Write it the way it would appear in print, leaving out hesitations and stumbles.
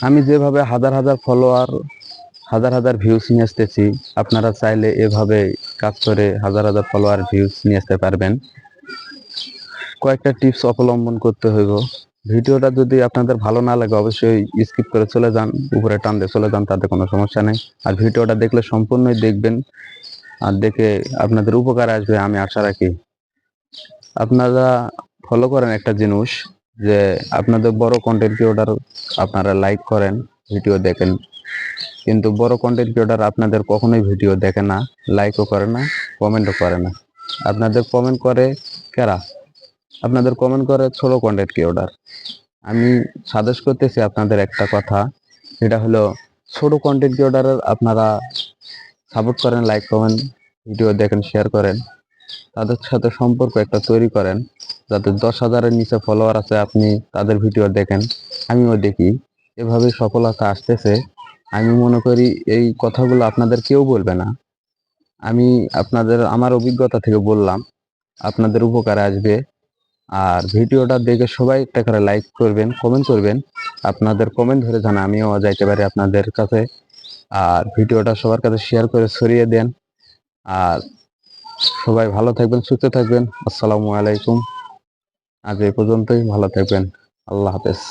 আমি যেভাবে হাজার হাজার ফলোয়ার, হাজার হাজার ভিউজ নিয়ে আসতেছি, আপনারা চাইলে এভাবে কাজ করে হাজার হাজার ফলোয়ার ভিউজ নিয়ে আসতে পারবেন। কয়েকটা টিপস অবলম্বন করতে হইব। ভিডিওটা যদি আপনাদের ভালো না লাগে অবশ্যই স্কিপ করে চলে যান, উপরে টান দিয়ে চলে যান, তাতে কোনো সমস্যা নেই। আর ভিডিওটা দেখলে সম্পূর্ণই দেখবেন, আর দেখে আপনাদের উপকার আসবে আমি আশা রাখি। আপনারা ফলো করেন একটা জিনিস, যে আপনাদের বড় কন্টেন্ট ক্রিয়েটর আপনারা লাইক করেন, ভিডিও দেখেন, কিন্তু বড় কন্টেন্ট ক্রিয়েটর আপনাদের কখনোই ভিডিও দেখে না, লাইকও করে না, কমেন্টও করে না। আপনাদের কমেন্ট করে কারা? আপনাদের কমেন্ট করে ছোট কন্টেন্ট ক্রিয়েটর। আমি সাজেস্ট করতেছি আপনাদের একটা কথা, এটা হলো ছোট কন্টেন্ট ক্রিয়েটরের আপনারা সাপোর্ট করেন, লাইক করেন, ভিডিও দেখেন, শেয়ার করেন, তাদের সাথে সম্পর্ক একটা তৈরি করেন। যাদের 10,000-এর নিচে ফলোয়ার আছে, আপনি তাদের ভিডিও দেখেন, আমিও দেখি, এভাবে সফলতা আসতেছে। আমি মনে করি এই কথাগুলো আপনাদের কেউ বলবে না, আমি আপনাদের আমার অভিজ্ঞতা থেকে বললাম, আপনাদের উপকারে আসবে। আর ভিডিওটা দেখে সবাই একটা করে লাইক করবেন, কমেন্ট করবেন, আপনাদের কমেন্ট ধরে জানা আমিও যাইতে পারি আপনাদের কাছে। আর ভিডিওটা সবার কাছে শেয়ার করে ছড়িয়ে দেন। আর সবাই ভালো থাকবেন, সুস্থ থাকবেন। আসসালামু আলাইকুম। আজ এই পর্যন্তই, ভালো থাকবেন। আল্লাহ হাফেজ।